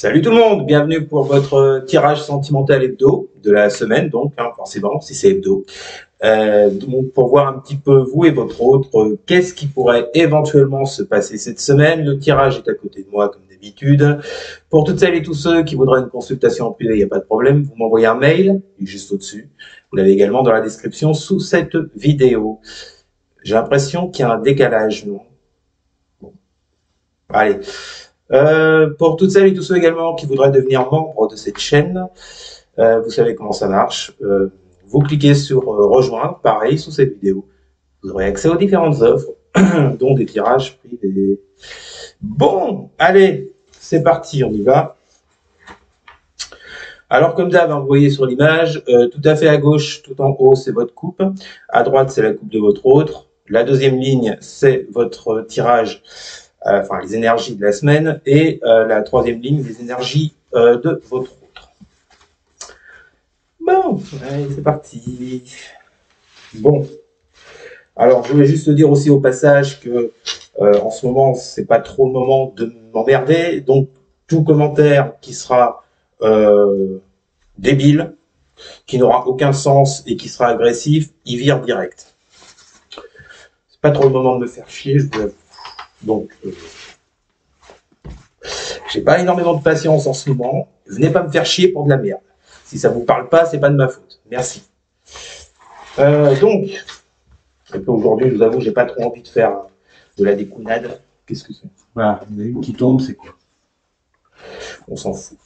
Salut tout le monde, bienvenue pour votre tirage sentimental hebdo de la semaine, donc forcément, si c'est hebdo. Donc pour voir un petit peu vous et votre autre, qu'est-ce qui pourrait éventuellement se passer cette semaine. Le tirage est à côté de moi comme d'habitude. Pour toutes celles et tous ceux qui voudraient une consultation en privé, il n'y a pas de problème, vous m'envoyez un mail, il est juste au-dessus. Vous l'avez également dans la description sous cette vidéo. J'ai l'impression qu'il y a un décalage, non? Bon. Allez. Pour toutes celles et tous ceux également qui voudraient devenir membres de cette chaîne, vous savez comment ça marche. Vous cliquez sur rejoindre, pareil, sous cette vidéo. Vous aurez accès aux différentes offres, dont des tirages privés. Bon, allez, c'est parti, on y va. Alors, comme d'hab, vous voyez sur l'image, tout à fait à gauche, tout en haut, c'est votre coupe. À droite, c'est la coupe de votre autre. La deuxième ligne, c'est votre tirage, enfin les énergies de la semaine. Et la troisième ligne, les énergies de votre autre. Bon, allez, c'est parti. Bon. Alors, je voulais juste dire aussi au passage que en ce moment, c'est pas trop le moment de m'emmerder. Donc, tout commentaire qui sera débile, qui n'aura aucun sens et qui sera agressif, il vire direct. C'est pas trop le moment de me faire chier, je vous avoue. Donc, j'ai pas énormément de patience en ce moment. Venez pas me faire chier pour de la merde. Si ça vous parle pas, c'est pas de ma faute. Merci. Donc, aujourd'hui, je vous avoue, j'ai pas trop envie de faire de la décounade. Qu'est-ce que c'est? Voilà, il y en a une qui tombe, c'est quoi? On s'en fout.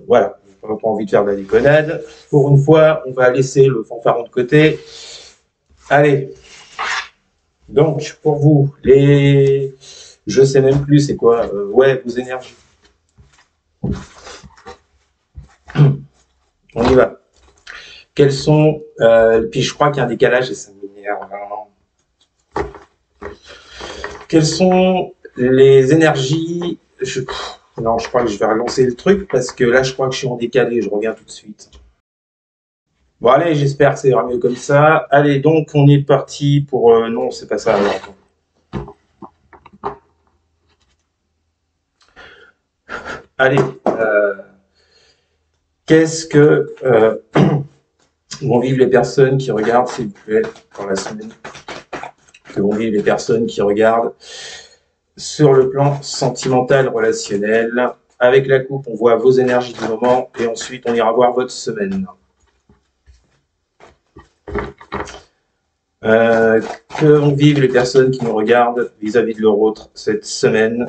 Voilà, on n'a pas envie de faire de la déconnade. Pour une fois, on va laisser le fanfaron de côté. Allez. Donc, pour vous, les... Je sais même plus c'est quoi. Ouais, vos énergies. On y va. Quels sont... puis je crois qu'il y a un décalage et ça m'énerve. Quelles sont les énergies... Non, je crois que je vais relancer le truc parce que là, je crois que je suis en décalé. Je reviens tout de suite. Bon, allez, j'espère que ça ira mieux comme ça. Allez, donc, on est parti pour... non, c'est pas ça. Alors. Allez. Qu'est-ce que vont vivre les personnes qui regardent, s'il vous plaît, dans la semaine? Que vont vivre les personnes qui regardent sur le plan sentimental, relationnel. Avec la coupe, on voit vos énergies du moment et ensuite, on ira voir votre semaine. Que vont vivre les personnes qui nous regardent vis-à-vis de leur autre cette semaine?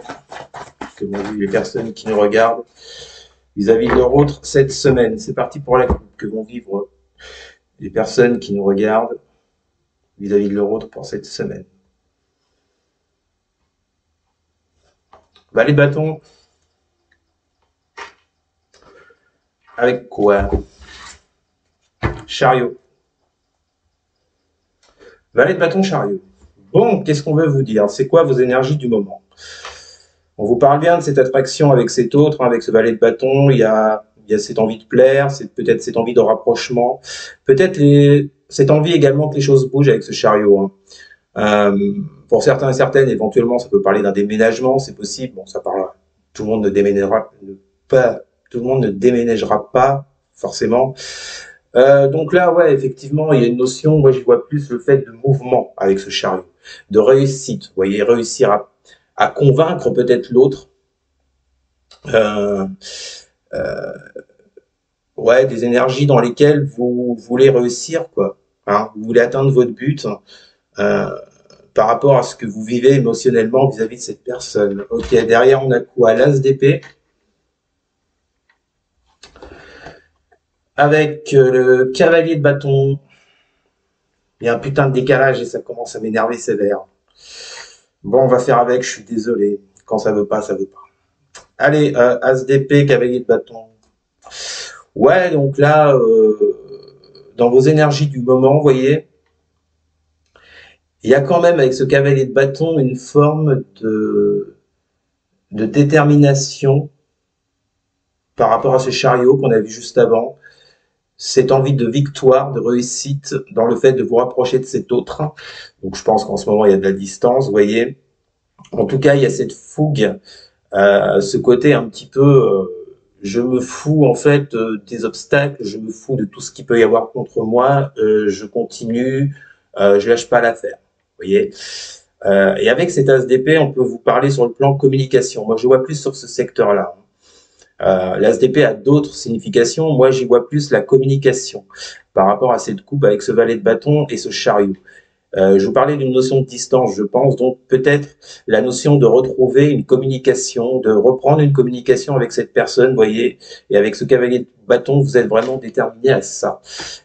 Que vont vivre les personnes qui nous regardent vis-à-vis de leur autre cette semaine? C'est parti pour la coupe. Que vont vivre les personnes qui nous regardent vis-à-vis de leur autre pour cette semaine? Valet de bâton. Avec quoi? Chariot. Valet de bâton, chariot. Bon, qu'est-ce qu'on veut vous dire? C'est quoi vos énergies du moment? On vous parle bien de cette attraction avec cet autre, avec ce valet de bâton. Il y a cette envie de plaire, peut-être cette envie de rapprochement. Peut-être cette envie également que les choses bougent avec ce chariot. Pour certains et certaines, éventuellement, ça peut parler d'un déménagement, c'est possible. Bon, ça parle. Tout le monde ne déménagera pas forcément. Donc là, ouais, effectivement, il y a une notion. Moi, j'y vois plus le fait de mouvement avec ce chariot, de réussite. Vous voyez, réussir à convaincre peut-être l'autre. Ouais, des énergies dans lesquelles vous voulez réussir, quoi. Hein, vous voulez atteindre votre but. Par rapport à ce que vous vivez émotionnellement vis-à-vis de cette personne. Ok, derrière, on a quoi? L'as d'épée. Avec le cavalier de bâton. Il y a un putain de décalage et ça commence à m'énerver sévère. Bon, on va faire avec, je suis désolé. Quand ça veut pas, ça veut pas. Allez, as d'épée, cavalier de bâton. Ouais, donc là, dans vos énergies du moment, vous voyez, il y a quand même avec ce cavalier de bâton une forme de détermination par rapport à ce chariot qu'on a vu juste avant. Cette envie de victoire, de réussite dans le fait de vous rapprocher de cet autre. Donc je pense qu'en ce moment, il y a de la distance, vous voyez. En tout cas, il y a cette fougue, ce côté un petit peu je me fous en fait des obstacles, je me fous de tout ce qu'il peut y avoir contre moi, je continue, je lâche pas l'affaire. Vous voyez. Et avec cet as d'épée, on peut vous parler sur le plan communication. Moi, je vois plus sur ce secteur-là. L'as d'épée a d'autres significations. Moi, j'y vois plus la communication par rapport à cette coupe avec ce valet de bâton et ce chariot. Je vous parlais d'une notion de distance, je pense, donc peut-être la notion de retrouver une communication, de reprendre une communication avec cette personne, vous voyez, et avec ce cavalier de bâton, vous êtes vraiment déterminé à ça.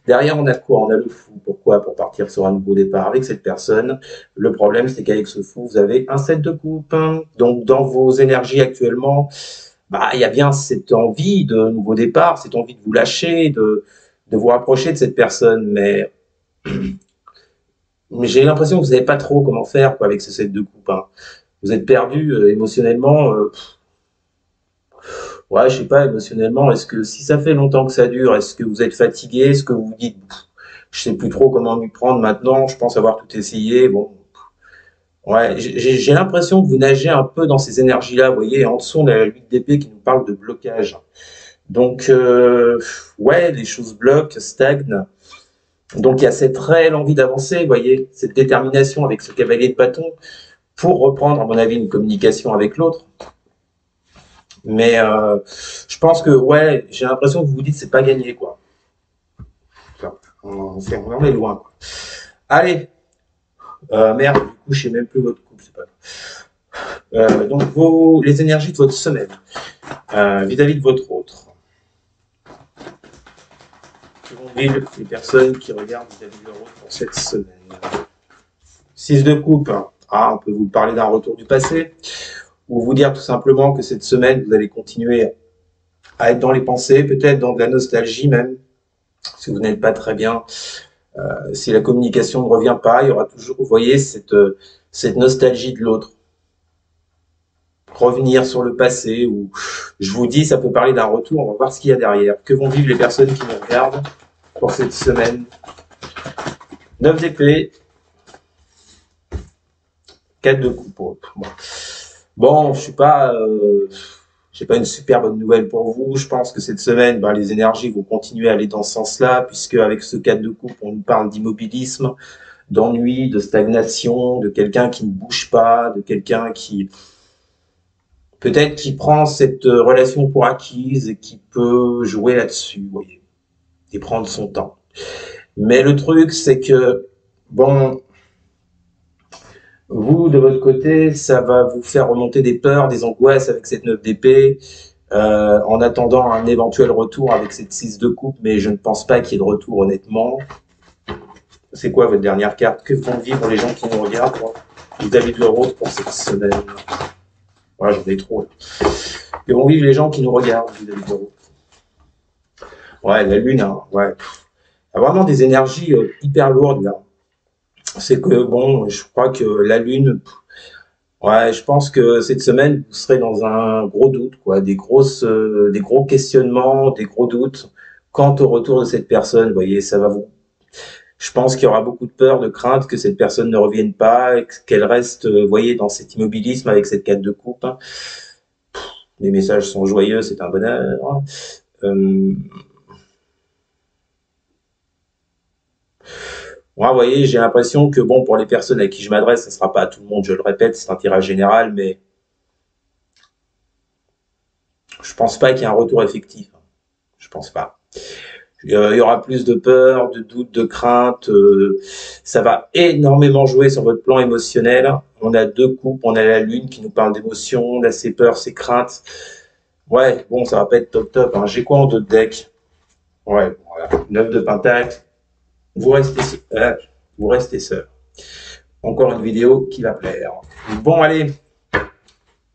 Derrière, on a quoi? On a le fou. Pourquoi? Pour partir sur un nouveau départ avec cette personne. Le problème, c'est qu'avec ce fou, vous avez un 7 de coupe. Donc, dans vos énergies actuellement, bah, il y a bien cette envie de nouveau départ, cette envie de vous lâcher, de vous rapprocher de cette personne, mais j'ai l'impression que vous savez pas trop comment faire quoi, avec ce set de coupe. Hein. Vous êtes perdu émotionnellement. Ouais, je sais pas, émotionnellement, est-ce que si ça fait longtemps que ça dure, est-ce que vous êtes fatigué? Est-ce que vous vous dites, je sais plus trop comment m'y prendre maintenant, je pense avoir tout essayé. Bon, ouais, j'ai l'impression que vous nagez un peu dans ces énergies-là, vous voyez, en dessous, on a la 8 d'épée qui nous parle de blocage. Donc, ouais, les choses bloquent, stagnent. Donc, il y a cette réelle envie d'avancer, vous voyez, cette détermination avec ce cavalier de bâton pour reprendre, à mon avis, une communication avec l'autre. Mais je pense que, ouais, j'ai l'impression que vous vous dites c'est pas gagné, quoi. Enfin, on en est loin, quoi. Allez, merde, du coup, je sais même plus votre couple, c'est pas grave. Donc, les énergies de votre semaine vis-à-vis de votre autre. Que vont vivre les personnes qui regardent vis-à-vis de leur autre pour cette semaine. 6 de coupe. Ah, on peut vous parler d'un retour du passé ou vous dire tout simplement que cette semaine, vous allez continuer à être dans les pensées, peut-être dans de la nostalgie même, si vous n'êtes pas très bien. Si la communication ne revient pas, il y aura toujours, vous voyez, cette nostalgie de l'autre. Revenir sur le passé, ou je vous dis, ça peut parler d'un retour, on va voir ce qu'il y a derrière. Que vont vivre les personnes qui nous regardent pour cette semaine? 9 d'épée, 4 de coupe. Bon, je suis pas... j'ai pas une super bonne nouvelle pour vous. Je pense que cette semaine, ben, les énergies vont continuer à aller dans ce sens-là, puisque avec ce 4 de coupe, on nous parle d'immobilisme, d'ennui, de stagnation, de quelqu'un qui ne bouge pas, de quelqu'un qui peut-être qui prend cette relation pour acquise et qui peut jouer là-dessus, vous voyez, et prendre son temps. Mais le truc, c'est que, bon, vous, de votre côté, ça va vous faire remonter des peurs, des angoisses avec cette 9 d'épée, en attendant un éventuel retour avec cette 6 de coupe, mais je ne pense pas qu'il y ait de retour, honnêtement. C'est quoi votre dernière carte? Que vont vivre les gens qui nous regardent vis-à-vis de leur autre pour cette semaine? Ouais, j'en ai trop. Là. Que vont vivre les gens qui nous regardent vis-à-vis de leur autre? Ouais, la lune, hein, ouais. Il y a vraiment des énergies hyper lourdes, là. C'est que, bon, je crois que la lune... Ouais, je pense que cette semaine, vous serez dans un gros doute, quoi, des gros questionnements, des gros doutes quant au retour de cette personne. Vous voyez, ça va vous. Je pense qu'il y aura beaucoup de peur, de crainte que cette personne ne revienne pas, qu'elle reste, vous voyez, dans cet immobilisme avec cette 4 de coupe. Hein. Les messages sont joyeux, c'est un bonheur. Hein. Moi, vous voyez, j'ai l'impression que, bon, pour les personnes à qui je m'adresse, ça ne sera pas à tout le monde, je le répète, c'est un tirage général, mais je pense pas qu'il y ait un retour effectif. Je pense pas. Il y aura plus de peur, de doute, de crainte. Ça va énormément jouer sur votre plan émotionnel. On a 2 coupes, on a la lune qui nous parle d'émotions, on a ses peurs, ses craintes. Ouais, bon, ça va pas être top top. Hein. J'ai quoi en 2 de deck? Ouais, voilà. 9 de pentacle. Vous restez seul. Encore une vidéo qui va plaire. Bon, allez.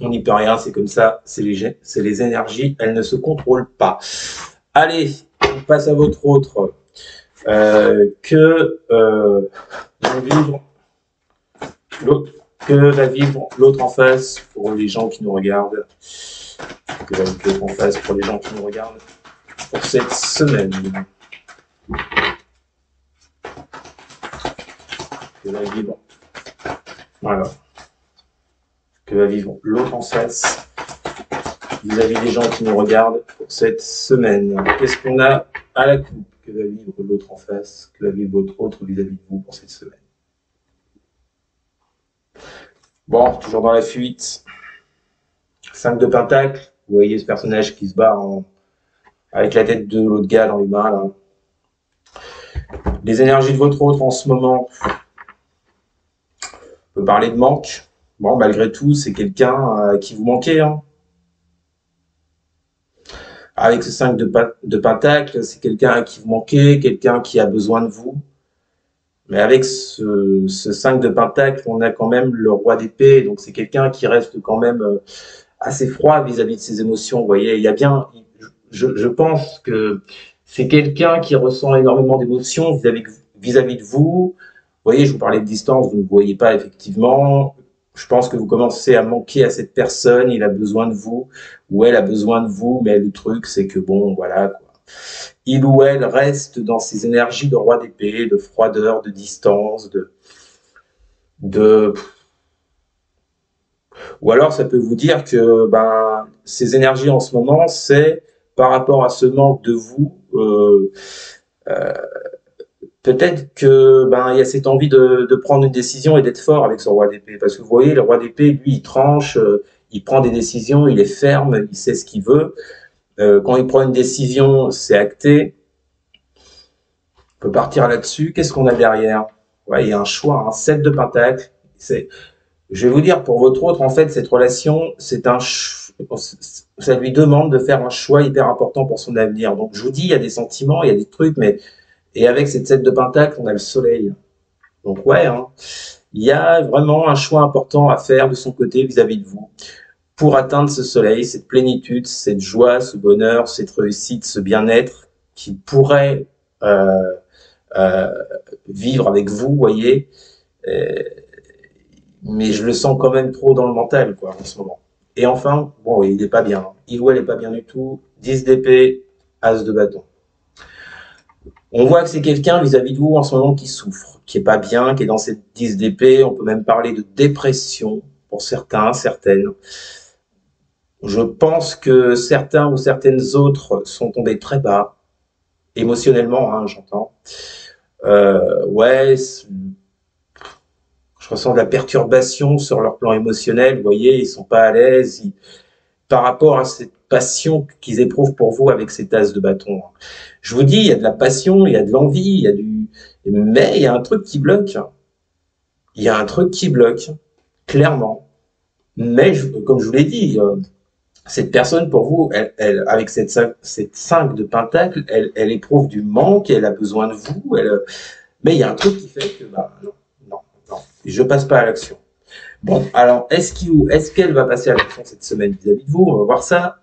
On n'y peut rien, c'est comme ça. C'est les énergies, elles ne se contrôlent pas. Allez, on passe à votre autre. Que va vivre l'autre en face pour les gens qui nous regardent. Que va vivre l'autre en face pour les gens qui nous regardent pour cette semaine. Que va vivre. Voilà. Que va vivre l'autre en face vis-à-vis des gens qui nous regardent pour cette semaine. Qu'est-ce qu'on a à la coupe? Que va vivre l'autre en face? Que va vivre votre autre vis-à-vis de vous pour cette semaine? Bon, toujours dans la fuite. 5 de pentacle. Vous voyez ce personnage qui se bat avec la tête de l'autre gars dans les mains, là. Les énergies de votre autre en ce moment. On peut parler de manque. Bon, malgré tout, c'est quelqu'un à qui vous manquez, hein. Avec ce 5 de pentacle, c'est quelqu'un à qui vous manquez, quelqu'un qui a besoin de vous. Mais avec ce 5 de pentacle, on a quand même le roi d'épée, donc c'est quelqu'un qui reste quand même assez froid vis-à-vis de ses émotions. Vous voyez, il y a bien, je pense que c'est quelqu'un qui ressent énormément d'émotions vis-à-vis de vous. Vous voyez, je vous parlais de distance, vous ne voyez pas effectivement. Je pense que vous commencez à manquer à cette personne, il a besoin de vous, ou elle a besoin de vous, mais le truc, c'est que bon, voilà, quoi. Il ou elle reste dans ses énergies de roi d'épée, de froideur, de distance, ou alors ça peut vous dire que ces énergies en ce moment, c'est par rapport à ce manque de vous, peut-être que il y a cette envie de prendre une décision et d'être fort avec son roi d'épée, parce que vous voyez, le roi d'épée, lui, il tranche, il prend des décisions, il est ferme, il sait ce qu'il veut. Quand il prend une décision, c'est acté. On peut partir là-dessus. Qu'est-ce qu'on a derrière? Ouais, il y a un choix, un 7 de pentacle. Je vais vous dire, pour votre autre, en fait, cette relation, ça lui demande de faire un choix hyper important pour son avenir. Donc, je vous dis, il y a des sentiments, il y a des trucs, et avec cette 7 de pentacle, on a le soleil. Donc, ouais, hein, il y a vraiment un choix important à faire de son côté vis-à-vis de vous pour atteindre ce soleil, cette plénitude, cette joie, ce bonheur, cette réussite, ce bien-être qui pourrait vivre avec vous, voyez. Mais je le sens quand même trop dans le mental, quoi, en ce moment. Et enfin, bon, il n'est pas bien. Il ou elle n'est pas bien du tout. 10 d'épée, as de bâton. On voit que c'est quelqu'un vis-à-vis de vous en ce moment qui souffre, qui est pas bien, qui est dans cette 10 d'épée. On peut même parler de dépression pour certains, certaines. Je pense que certains ou certaines autres sont tombés très bas, émotionnellement, hein, j'entends. Ouais, je ressens de la perturbation sur leur plan émotionnel. Vous voyez, ils sont pas à l'aise par rapport à cette passion qu'ils éprouvent pour vous avec ces tasses de bâton. Je vous dis, il y a de la passion, il y a de l'envie, mais il y a un truc qui bloque. Il y a un truc qui bloque, clairement. Mais comme je vous l'ai dit, cette personne, pour vous, elle avec cette 5 de pentacle, elle éprouve du manque, elle a besoin de vous, mais il y a un truc qui fait que, non, je passe pas à l'action. Bon, alors, est-ce qu'elle va passer à l'action cette semaine vis-à-vis de vous? On va voir ça.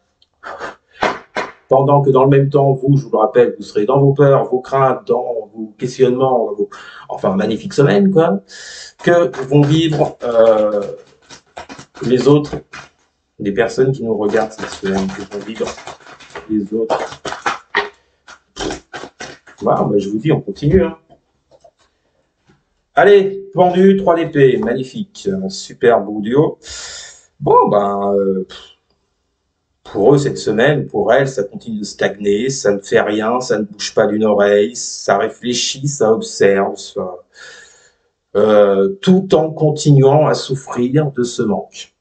Pendant que dans le même temps, vous, je vous le rappelle, vous serez dans vos peurs, vos craintes, dans vos questionnements, enfin, magnifique semaine, quoi, que vont vivre les autres, les personnes qui nous regardent cette semaine, que vont vivre les autres. Voilà, je vous dis, on continue, hein. Allez, pendu, 3 d'épée, magnifique, super beau duo. Bon, pour eux, cette semaine, pour elles, ça continue de stagner, ça ne fait rien, ça ne bouge pas d'une oreille, ça réfléchit, ça observe, tout en continuant à souffrir de ce manque.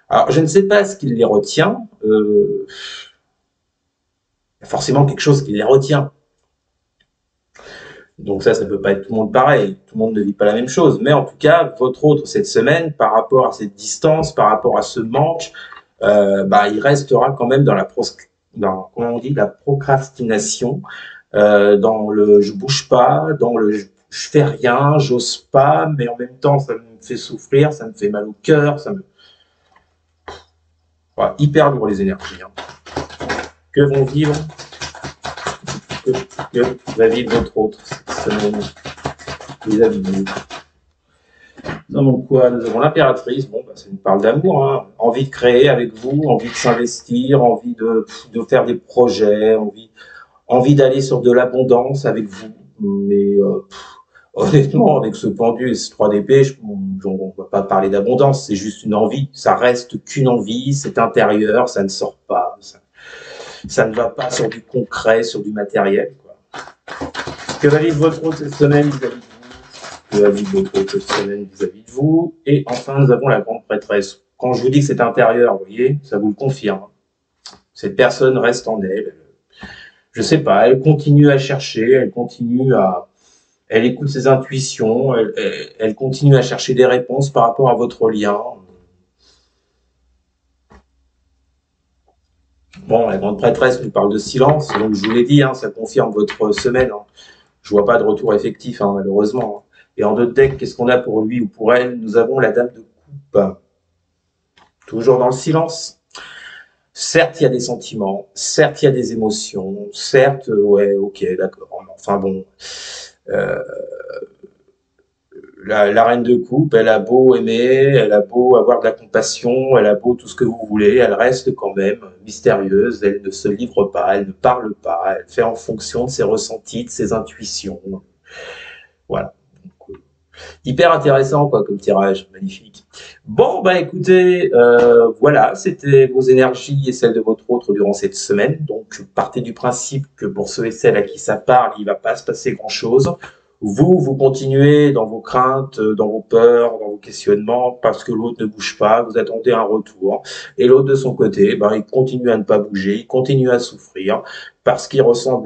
Alors, je ne sais pas ce qui les retient, il y a forcément quelque chose qui les retient. Donc ça peut pas être tout le monde pareil, tout le monde ne vit pas la même chose, mais en tout cas, votre autre cette semaine, par rapport à cette distance, par rapport à ce manque, il restera quand même dans la procrastination, dans le je bouge pas, dans le je fais rien, j'ose pas, mais en même temps ça me fait souffrir, ça me fait mal au cœur, voilà, hyper lourd les énergies. Hein. Que va vivre votre autre cette semaine vis-à-vis de vous? Nous avons quoi? Nous avons l'impératrice. Bon, ça nous parle d'amour, hein. Envie de créer avec vous, envie de s'investir, envie de faire des projets, envie d'aller sur de l'abondance avec vous. Mais Honnêtement, avec ce pendu et ces 3 d'épée, on va pas parler d'abondance, c'est juste une envie. Ça reste qu'une envie, c'est intérieur, ça ne sort pas. Ça ne va pas sur du concret, sur du matériel, quoi. Que va vivre votre hôte cette semaine vis-à-vis de vous? Que va vivre votre hôte cette semaine vis-à-vis de vous? Et enfin, nous avons la grande prêtresse. Quand je vous dis que c'est intérieur, vous voyez, ça vous le confirme. Cette personne reste en elle. Je sais pas, elle continue à chercher, elle écoute ses intuitions, elle continue à chercher des réponses par rapport à votre lien. Bon, la grande prêtresse nous parle de silence, donc je vous l'ai dit, hein, ça confirme votre semaine. Hein. Je vois pas de retour effectif, hein, malheureusement. Hein. Et en deux deck, qu'est-ce qu'on a pour lui ou pour elle? Nous avons la dame de coupe. Toujours dans le silence. Certes, il y a des sentiments, certes, il y a des émotions, certes, ouais, ok, d'accord. Enfin bon, euh, la reine de coupe, elle a beau aimer, elle a beau avoir de la compassion, elle a beau tout ce que vous voulez, elle reste quand même mystérieuse, elle ne se livre pas, elle ne parle pas, elle fait en fonction de ses ressentis, de ses intuitions. Voilà. Donc, hyper intéressant quoi comme tirage, magnifique. Bon bah écoutez, voilà, c'était vos énergies et celles de votre autre durant cette semaine. Donc partez du principe que pour ceux et celles à qui ça parle, il va pas se passer grand chose. Vous continuez dans vos craintes, dans vos peurs, dans vos questionnements, parce que l'autre ne bouge pas, vous attendez un retour. Et l'autre, de son côté, ben, il continue à ne pas bouger, il continue à souffrir, parce qu'il ressent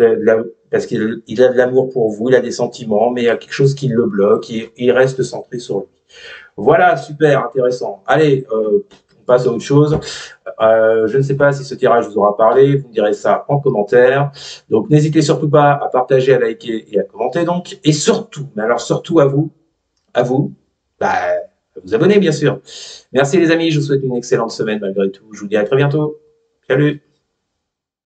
parce qu'il a de l'amour pour vous, il a des sentiments, mais il y a quelque chose qui le bloque, il reste centré sur lui. Voilà, super, intéressant. Allez, on passe à autre chose. Je ne sais pas si ce tirage vous aura parlé, vous me direz ça en commentaire. Donc n'hésitez surtout pas à partager, à liker et à commenter donc. Et surtout, mais alors surtout à vous, bah, à vous abonner bien sûr. Merci les amis, je vous souhaite une excellente semaine malgré tout. Je vous dis à très bientôt. Salut!